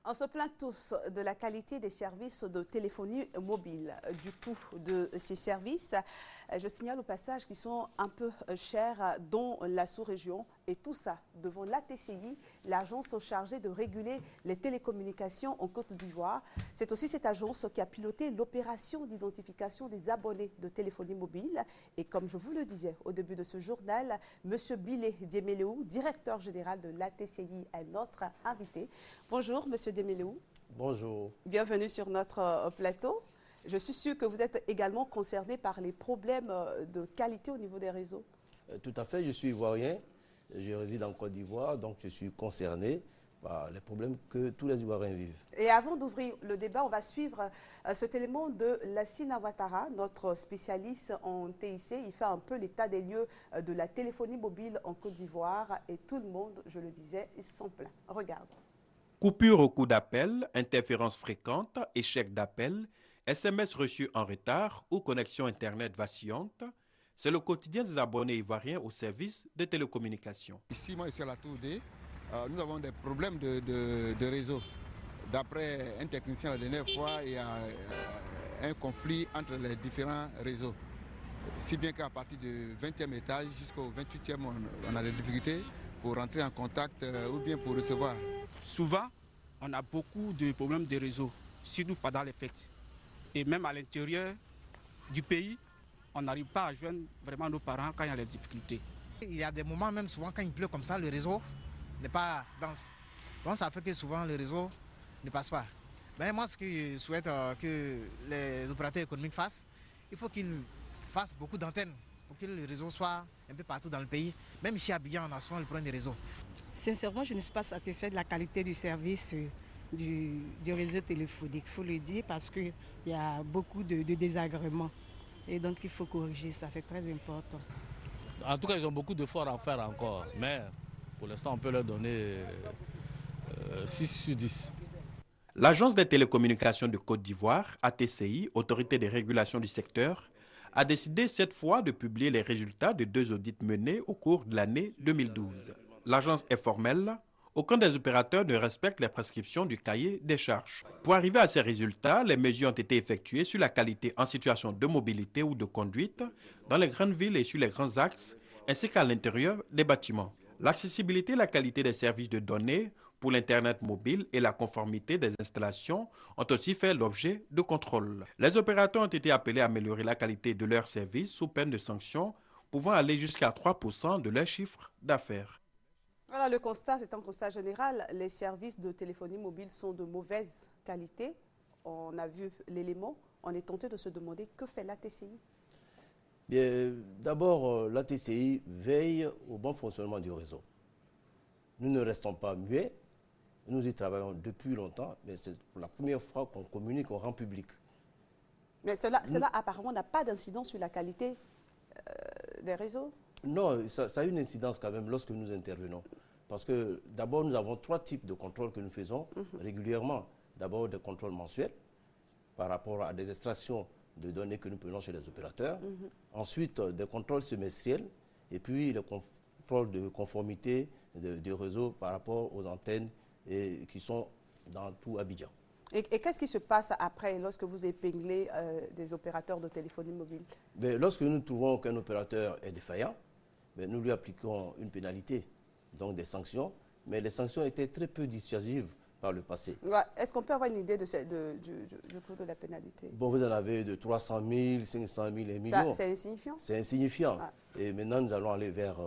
On se plaint tous de la qualité des services de téléphonie mobile, du coût de ces services. Je signale au passage qu'ils sont un peu chers dans la sous-région et tout ça devant l'ATCI, l'agence chargée de réguler les télécommunications en Côte d'Ivoire. C'est aussi cette agence qui a piloté l'opération d'identification des abonnés de téléphonie mobile. Et comme je vous le disais au début de ce journal, M. Bilé Diemeleou, directeur général de l'ATCI, est notre invité. Bonjour M. Diemeleou. Bonjour. Bienvenue sur notre plateau. Je suis sûre que vous êtes également concerné par les problèmes de qualité au niveau des réseaux. Tout à fait, je suis ivoirien, je réside en Côte d'Ivoire, donc je suis concerné par les problèmes que tous les Ivoiriens vivent. Et avant d'ouvrir le débat, on va suivre cet élément de Lassine Ouattara, notre spécialiste en TIC. Il fait un peu l'état des lieux de la téléphonie mobile en Côte d'Ivoire et tout le monde, je le disais, ils sont pleins. Regarde. Coupure au coup d'appel, interférences fréquentes, échec d'appel, SMS reçus en retard ou connexion Internet vacillante, c'est le quotidien des abonnés ivoiriens au service de télécommunications. Ici, moi, je suis à la Tour D. Nous avons des problèmes de réseau. D'après un technicien la dernière fois, il y a un conflit entre les différents réseaux. Si bien qu'à partir du 20e étage jusqu'au 28e, on a des difficultés pour rentrer en contact ou bien pour recevoir. Souvent, on a beaucoup de problèmes de réseau, surtout pendant les fêtes. Et même à l'intérieur du pays, on n'arrive pas à joindre vraiment nos parents quand il y a des difficultés. Il y a des moments, même souvent, quand il pleut comme ça, le réseau n'est pas dense. Donc ça fait que souvent le réseau ne passe pas. Mais moi, ce que je souhaite que les opérateurs économiques fassent, il faut qu'ils fassent beaucoup d'antennes pour que le réseau soit un peu partout dans le pays. Même ici à Abidjan, on a souvent le problème des réseaux. Sincèrement, je ne suis pas satisfaite de la qualité du service du réseau téléphonique. Il faut le dire parce qu'il y a beaucoup de désagréments. Et donc il faut corriger ça, c'est très important. En tout cas, ils ont beaucoup d'efforts à faire encore. Mais pour l'instant, on peut leur donner 6 sur 10. L'Agence des télécommunications de Côte d'Ivoire, ATCI, Autorité de régulation du secteur, a décidé cette fois de publier les résultats de 2 audits menés au cours de l'année 2012. L'agence est formelle. Aucun des opérateurs ne respecte les prescriptions du cahier des charges. Pour arriver à ces résultats, les mesures ont été effectuées sur la qualité en situation de mobilité ou de conduite, dans les grandes villes et sur les grands axes, ainsi qu'à l'intérieur des bâtiments. L'accessibilité et la qualité des services de données pour l'Internet mobile et la conformité des installations ont aussi fait l'objet de contrôles. Les opérateurs ont été appelés à améliorer la qualité de leurs services sous peine de sanctions pouvant aller jusqu'à 3% de leur chiffre d'affaires. Alors, le constat, c'est un constat général. Les services de téléphonie mobile sont de mauvaise qualité. On a vu l'élément. On est tenté de se demander que fait l'ATCI. D'abord, l'ATCI veille au bon fonctionnement du réseau. Nous ne restons pas muets. Nous y travaillons depuis longtemps, mais c'est pour la première fois qu'on communique au rang public. Mais cela apparemment n'a pas d'incidence sur la qualité des réseaux. Non, ça a une incidence quand même lorsque nous intervenons. Parce que d'abord, nous avons 3 types de contrôles que nous faisons régulièrement. D'abord, des contrôles mensuels par rapport à des extractions de données que nous prenons chez les opérateurs. Ensuite, des contrôles semestriels. Et puis, le contrôle de conformité du réseau par rapport aux antennes qui sont dans tout Abidjan. Et qu'est-ce qui se passe après lorsque vous épinglez des opérateurs de téléphonie mobile? Lorsque nous trouvons qu'un opérateur est défaillant, nous lui appliquons une pénalité, donc des sanctions. Mais les sanctions étaient très peu dissuasives par le passé. Ouais. Est-ce qu'on peut avoir une idée du coût de la pénalité? Bon, vous en avez de 300 000, 500 000 et millions. C'est insignifiant? C'est insignifiant. Ah. Et maintenant, nous allons aller vers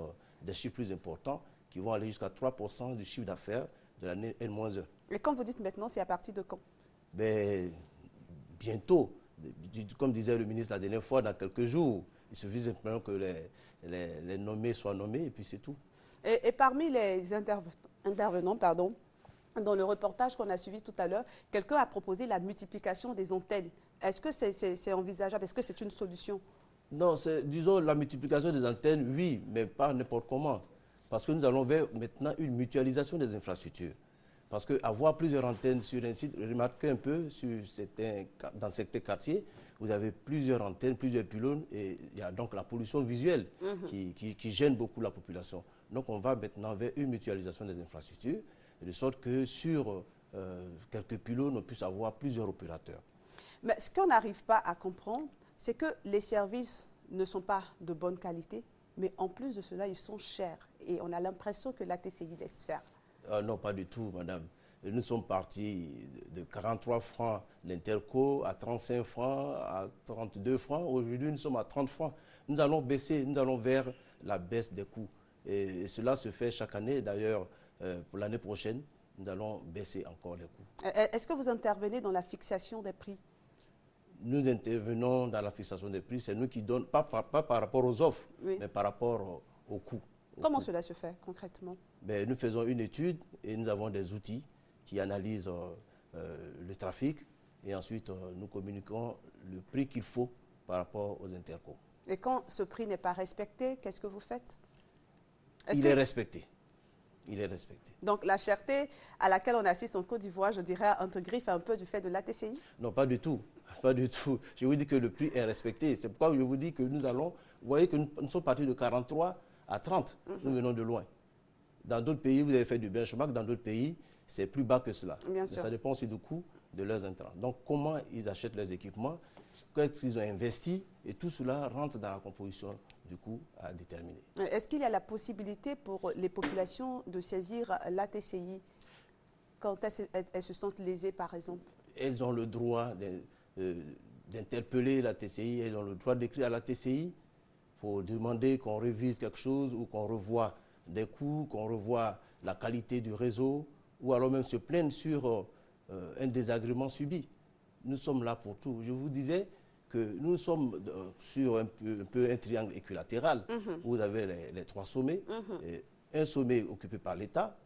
des chiffres plus importants qui vont aller jusqu'à 3% du chiffre d'affaires de l'année N-1. Et quand vous dites maintenant, c'est à partir de quand? Bientôt. Comme disait le ministre la dernière fois, dans quelques jours. Il suffit simplement que les nommés soient nommés et puis c'est tout. Et parmi les intervenants, dans le reportage qu'on a suivi tout à l'heure, quelqu'un a proposé la multiplication des antennes. Est-ce que c'est envisageable? Est-ce que c'est une solution? Non, disons la multiplication des antennes, oui, mais pas n'importe comment. Parce que nous allons vers maintenant une mutualisation des infrastructures. Parce qu'avoir plusieurs antennes sur un site, remarquez un peu, dans certains quartiers, vous avez plusieurs antennes, plusieurs pylônes, et il y a donc la pollution visuelle qui gêne beaucoup la population. Donc on va maintenant vers une mutualisation des infrastructures, de sorte que sur quelques pylônes, on puisse avoir plusieurs opérateurs. Mais ce qu'on n'arrive pas à comprendre, c'est que les services ne sont pas de bonne qualité, mais en plus de cela, ils sont chers. Et on a l'impression que la TCI laisse faire. Non, pas du tout, madame. Nous sommes partis de 43 francs l'Interco, à 35 francs, à 32 francs. Aujourd'hui, nous sommes à 30 francs. Nous allons baisser, nous allons vers la baisse des coûts. Et cela se fait chaque année. D'ailleurs, pour l'année prochaine, nous allons baisser encore les coûts. Est-ce que vous intervenez dans la fixation des prix? Nous intervenons dans la fixation des prix. C'est nous qui donnons, pas par rapport aux offres, oui, mais par rapport aux coûts. Comment cela se fait concrètement? Ben, nous faisons une étude et nous avons des outils qui analysent le trafic et ensuite nous communiquons le prix qu'il faut par rapport aux intercos. Et quand ce prix n'est pas respecté, qu'est-ce que vous faites? Il est respecté. Il est respecté. Donc la cherté à laquelle on assiste en Côte d'Ivoire, je dirais, entre griffes un peu du fait de l'ATCI? Non, pas du tout. Pas du tout. Je vous dis que le prix est respecté. C'est pourquoi je vous dis que nous allons... Vous voyez que nous sommes partis de 43 à 30. Nous venons de loin. Dans d'autres pays, vous avez fait du benchmark. Dans d'autres pays, c'est plus bas que cela. Bien sûr. Ça dépend aussi du coût de leurs intrants. Donc, comment ils achètent leurs équipements, qu'est-ce qu'ils ont investi, et tout cela rentre dans la composition du coût à déterminer. Est-ce qu'il y a la possibilité pour les populations de saisir l'ATCI quand elles se sentent lésées, par exemple? Elles ont le droit d'interpeller la TCI, elles ont le droit d'écrire à la TCI pour demander qu'on révise quelque chose ou qu'on revoie des coûts, qu'on revoie la qualité du réseau, ou alors même se plaindre sur un désagrément subi. Nous sommes là pour tout. Je vous disais que nous sommes sur un peu un triangle équilatéral. Où vous avez les trois sommets. Un sommet occupé par l'État,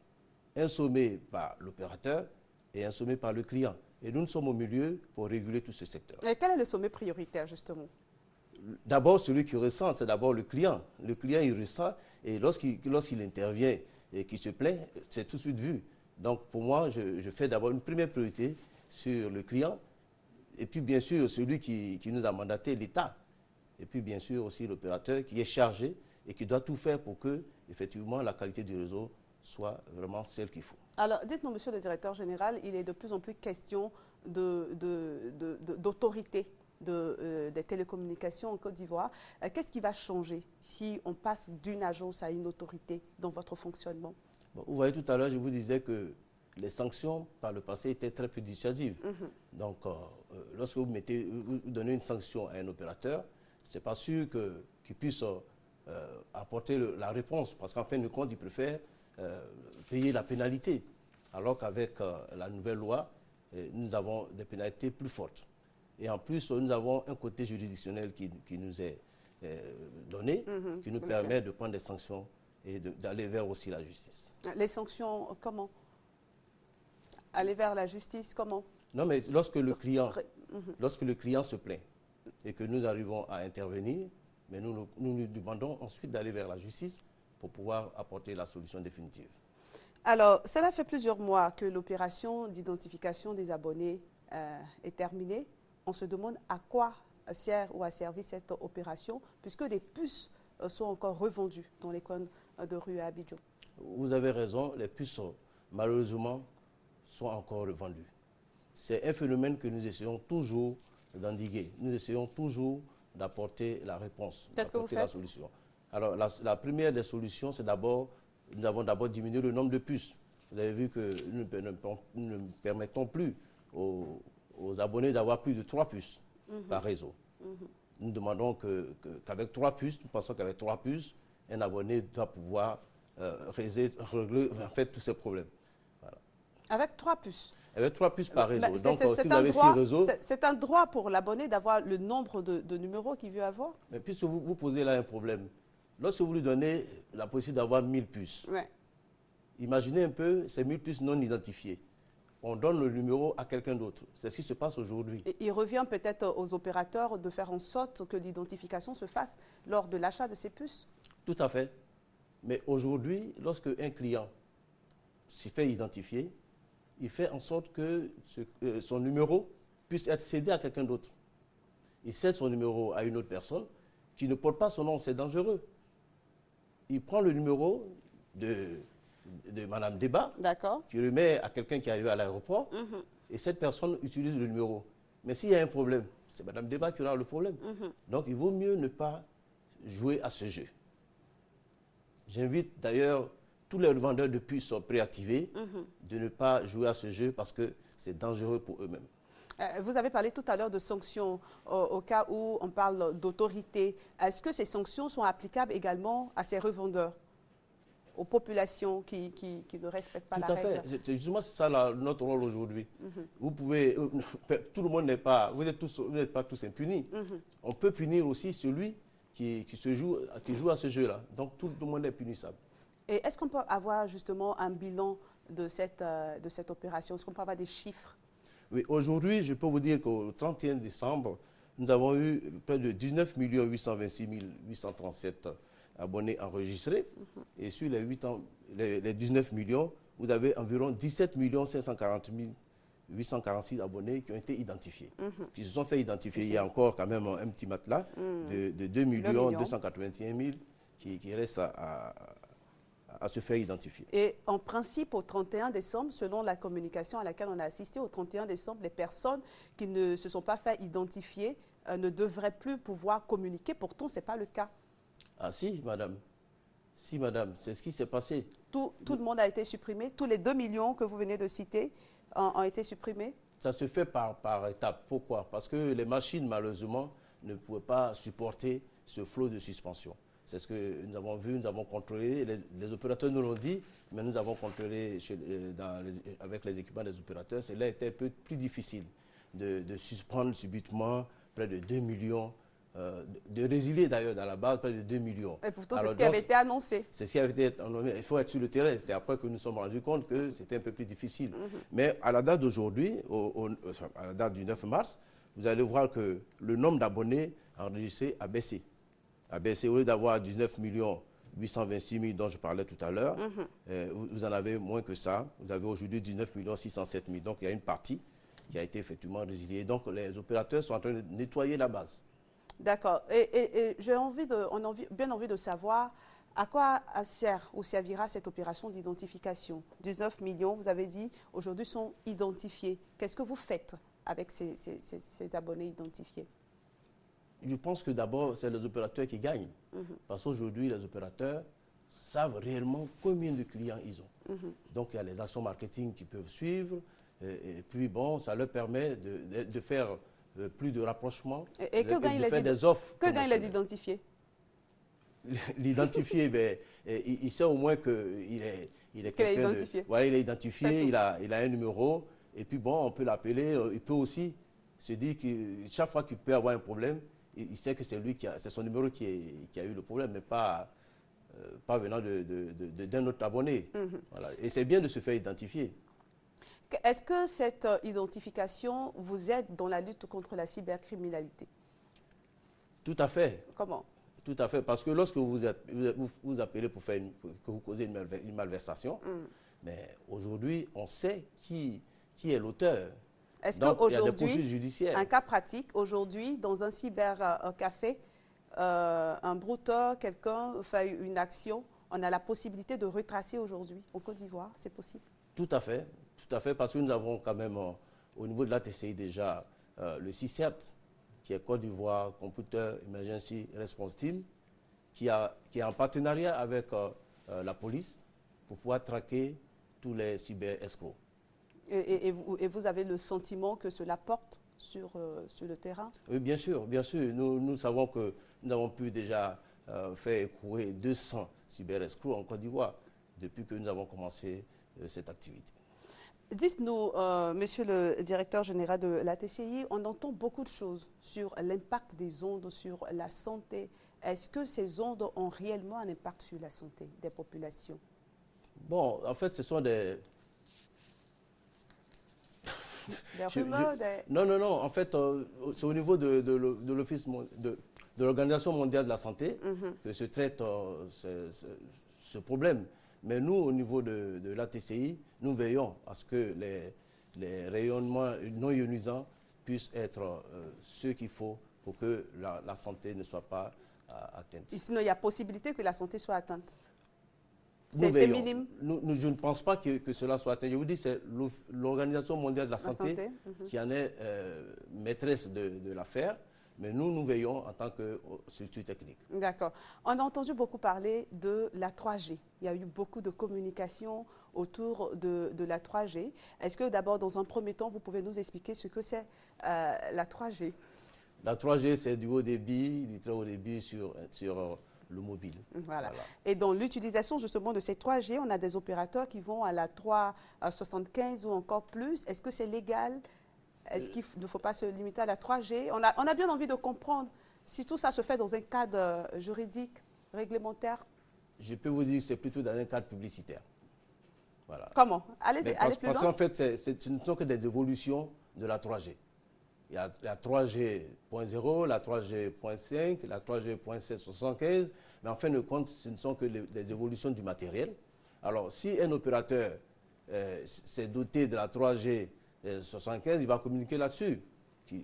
un sommet par l'opérateur et un sommet par le client. Et nous sommes au milieu pour réguler tout ce secteur. Et quel est le sommet prioritaire, justement? D'abord, celui qui ressent, c'est d'abord le client. Le client, il ressent, et lorsqu'il intervient et qu'il se plaint, c'est tout de suite vu. Donc, pour moi, je fais d'abord une première priorité sur le client, et puis bien sûr, celui qui nous a mandaté, l'État, et puis bien sûr aussi l'opérateur qui est chargé et qui doit tout faire pour que, effectivement, la qualité du réseau soit vraiment celle qu'il faut. Alors, dites-nous, monsieur le directeur général, il est de plus en plus question d'autorité des télécommunications en Côte d'Ivoire. Qu'est-ce qui va changer si on passe d'une agence à une autorité dans votre fonctionnement? Bon, vous voyez, tout à l'heure, je vous disais que les sanctions, par le passé, étaient très peu dissuasives. Donc, lorsque vous donnez une sanction à un opérateur, ce n'est pas sûr qu'il puisse apporter la réponse, parce qu'en fin de compte, il préfère payer la pénalité. Alors qu'avec la nouvelle loi, nous avons des pénalités plus fortes. Et en plus, nous avons un côté juridictionnel qui nous est donné, qui nous permet de prendre des sanctions et d'aller vers aussi la justice. Les sanctions, comment? Aller vers la justice, comment? Non, mais lorsque le client se plaint et que nous arrivons à intervenir, mais nous demandons ensuite d'aller vers la justice pour pouvoir apporter la solution définitive. Alors, cela fait plusieurs mois que l'opération d'identification des abonnés est terminée. On se demande à quoi sert ou a servi cette opération, puisque des puces sont encore revendues dans les coins de rue à Abidjan. Vous avez raison, les puces, malheureusement, sont encore revendues. C'est un phénomène que nous essayons toujours d'endiguer. Nous essayons toujours d'apporter la réponse, d'apporter la solution. Alors, la première des solutions, c'est nous avons d'abord diminué le nombre de puces. Vous avez vu que nous ne permettons plus aux abonnés d'avoir plus de 3 puces par réseau. Nous demandons qu'avec 3 puces, nous pensons qu'avec 3 puces, un abonné doit pouvoir régler en fait tous ces problèmes. Voilà. Avec 3 puces? Avec 3 puces par réseau. Donc, si vous avez 6 réseaux... C'est un droit pour l'abonné d'avoir le nombre de numéros qu'il veut avoir? Mais puisque vous posez là un problème, lorsque vous lui donnez la possibilité d'avoir 1000 puces, imaginez un peu ces 1000 puces non identifiées. On donne le numéro à quelqu'un d'autre. C'est ce qui se passe aujourd'hui. Il revient peut-être aux opérateurs de faire en sorte que l'identification se fasse lors de l'achat de ces puces? Tout à fait. Mais aujourd'hui, lorsque un client s'y fait identifier, il fait en sorte que son numéro puisse être cédé à quelqu'un d'autre. Il cède son numéro à une autre personne qui ne porte pas son nom, c'est dangereux. Il prend le numéro de Madame Débat, D'accord. qui remet à quelqu'un qui est arrivé à l'aéroport, et cette personne utilise le numéro. Mais s'il y a un problème, c'est Madame Débat qui aura le problème. Donc il vaut mieux ne pas jouer à ce jeu. J'invite d'ailleurs tous les revendeurs de puces préactivés de ne pas jouer à ce jeu parce que c'est dangereux pour eux-mêmes. Vous avez parlé tout à l'heure de sanctions au cas où on parle d'autorité. Est-ce que ces sanctions sont applicables également à ces revendeurs, aux populations qui ne respectent pas la règle? Tout à fait. Justement, c'est ça notre rôle aujourd'hui. Vous pouvez, tout le monde n'est pas, vous n'êtes pas tous impunis. On peut punir aussi celui qui joue à ce jeu-là. Donc tout le monde est punissable. Et est-ce qu'on peut avoir justement un bilan de cette opération? Est-ce qu'on peut avoir des chiffres? Oui, aujourd'hui, je peux vous dire qu'au 31 décembre, nous avons eu près de 19 826 837 abonnés enregistrés. Et sur les 19 millions, vous avez environ 17 540 846 abonnés qui ont été identifiés. Qui se sont fait identifier. Il y a encore quand même un petit matelas de 2 281 000 qui restent à se faire identifier. Et en principe, au 31 décembre, selon la communication à laquelle on a assisté, au 31 décembre, les personnes qui ne se sont pas fait identifier ne devraient plus pouvoir communiquer. Pourtant, ce n'est pas le cas. Ah si, madame. Si, madame, c'est ce qui s'est passé. Tout le monde a été supprimé. Tous les 2 millions que vous venez de citer ont été supprimés. Ça se fait par étapes. Pourquoi? Parce que les machines, malheureusement, ne pouvaient pas supporter ce flot de suspension. C'est ce que nous avons vu, nous avons contrôlé. Les opérateurs nous l'ont dit, mais nous avons contrôlé avec les équipements des opérateurs. Cela était un peu plus difficile de suspendre subitement près de 2 millions, de résilier d'ailleurs dans la base près de 2 millions. Et pourtant, c'est ce qui avait été annoncé. C'est ce qui avait été annoncé. Il faut être sur le terrain. C'est après que nous nous sommes rendus compte que c'était un peu plus difficile. Mais à la date d'aujourd'hui, à la date du 9 mars, vous allez voir que le nombre d'abonnés enregistrés a baissé. Au lieu d'avoir 19 826 000 dont je parlais tout à l'heure, vous en avez moins que ça. Vous avez aujourd'hui 19 607 000. Donc il y a une partie qui a été effectivement résiliée. Donc les opérateurs sont en train de nettoyer la base. D'accord. Et on a bien envie de savoir à quoi sert ou servira cette opération d'identification. 19 millions, vous avez dit, aujourd'hui sont identifiés. Qu'est-ce que vous faites avec ces abonnés identifiés? Je pense que d'abord, c'est les opérateurs qui gagnent. Parce qu'aujourd'hui, les opérateurs savent réellement combien de clients ils ont. Donc, il y a les actions marketing qui peuvent suivre. Et puis, bon, ça leur permet de faire plus de rapprochements et que de faire des offres. Que gagnent les identifiés? L'identifié, ben, il sait au moins qu'il est quelqu'un de... Voilà, il est identifié, il a un numéro. Et puis, bon, on peut l'appeler. Il peut aussi se dire que chaque fois qu'il peut avoir un problème, il sait que c'est son numéro qui a eu le problème, mais pas venant d'un autre abonné. Voilà. Et c'est bien de se faire identifier. Est-ce que cette identification vous aide dans la lutte contre la cybercriminalité? Tout à fait. Comment? Tout à fait, parce que lorsque vous appelez pour que vous causez une malversation, mais aujourd'hui, on sait qui est l'auteur. Est-ce qu'aujourd'hui, un cas pratique, aujourd'hui, dans un cybercafé, un brouteur, quelqu'un fait une action, on a la possibilité de retracer aujourd'hui en Côte d'Ivoire, c'est possible? Tout à fait, parce que nous avons quand même, au niveau de l'ATCI déjà, le CICERT, qui est Côte d'Ivoire Computer Emergency Response Team, qui est en partenariat avec la police pour pouvoir traquer tous les cyber-escrocs. Et vous avez le sentiment que cela porte sur le terrain? Oui, bien sûr. Nous savons que nous avons pu déjà faire écrouer 200 cyber-escrocs en Côte d'Ivoire depuis que nous avons commencé cette activité. Dites-nous, monsieur le directeur général de l'ATCI, on entend beaucoup de choses sur l'impact des ondes sur la santé. Est-ce que ces ondes ont réellement un impact sur la santé des populations? Bon, en fait, ce sont des... Non. En fait, c'est au niveau de l'Office de l'Organisation mondiale de la santé que se traite ce problème. Mais nous, au niveau de l'ATCI, nous veillons à ce que les rayonnements non ionisants puissent être ceux qu'il faut pour que la santé ne soit pas atteinte. Et sinon, il y a possibilité que la santé soit atteinte? C'est minime. Je ne pense pas que cela soit atteint. Je vous dis, c'est l'Organisation mondiale de la santé qui en est maîtresse de l'affaire. Mais nous veillons en tant que structure technique. D'accord. On a entendu beaucoup parler de la 3G. Il y a eu beaucoup de communication autour de la 3G. Est-ce que d'abord, dans un premier temps, vous pouvez nous expliquer ce que c'est la 3G? La 3G, c'est du haut débit, du très haut débit sur le mobile. Voilà. Et dans l'utilisation justement de ces 3G, on a des opérateurs qui vont à la 3,75 ou encore plus. Est-ce que c'est légal? Est-ce qu'il ne faut pas se limiter à la 3G? On a bien envie de comprendre si tout ça se fait dans un cadre juridique, réglementaire. Je peux vous dire que c'est plutôt dans un cadre publicitaire. Voilà. Comment? Allez plus loin. Parce qu'en fait, ce ne sont que des évolutions de la 3G. Il y a la 3G.0, la 3G.5, la 3G.775, mais en fin de compte, ce ne sont que des évolutions du matériel. Alors, si un opérateur s'est doté de la 3G75, il va communiquer là-dessus.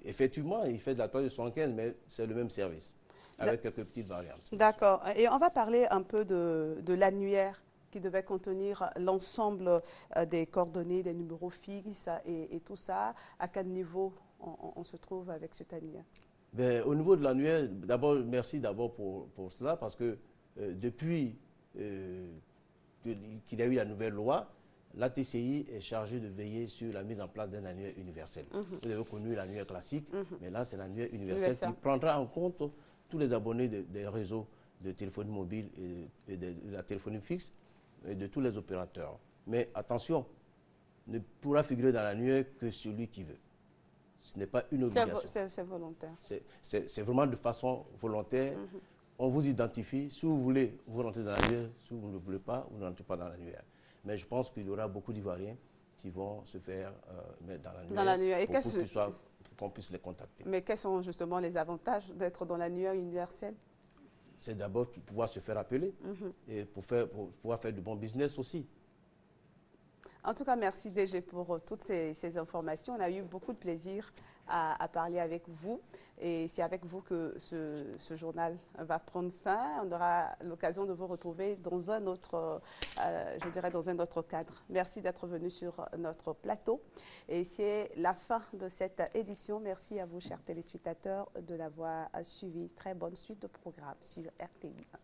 Effectivement, il fait de la 3G75, mais c'est le même service, avec quelques petites variantes. D'accord. Et on va parler un peu de l'annuaire qui devait contenir l'ensemble des coordonnées, des numéros fixes et tout ça. À quel niveau on se trouve avec cet annuaire? Au niveau de l'annuaire, d'abord, merci d'abord pour cela, parce que depuis qu'il y a eu la nouvelle loi, la TCI est chargée de veiller sur la mise en place d'un annuaire universel. Vous avez connu l'annuaire classique, mais là, c'est l'annuaire universel qui prendra en compte tous les abonnés des réseaux de téléphonie mobile et de la téléphonie fixe et de tous les opérateurs. Mais attention, ne pourra figurer dans l'annuaire que celui qui veut. Ce n'est pas une obligation. C'est volontaire. C'est vraiment de façon volontaire. On vous identifie. Si vous voulez, vous rentrez dans l'annuaire. Si vous ne le voulez pas, vous n'entrez pas dans l'annuaire. Mais je pense qu'il y aura beaucoup d'Ivoiriens qui vont se faire mettre dans l'annuaire pour qu'on puisse les contacter. Mais quels sont justement les avantages d'être dans l'annuaire universel? C'est d'abord pouvoir se faire appeler et pour pouvoir faire du bon business aussi. En tout cas, merci DG pour toutes ces informations. On a eu beaucoup de plaisir à parler avec vous. Et c'est avec vous que ce journal va prendre fin. On aura l'occasion de vous retrouver dans un autre, je dirais, dans un autre cadre. Merci d'être venu sur notre plateau. Et c'est la fin de cette édition. Merci à vous, chers téléspectateurs, de l'avoir suivi. Très bonne suite de programme sur RTI1.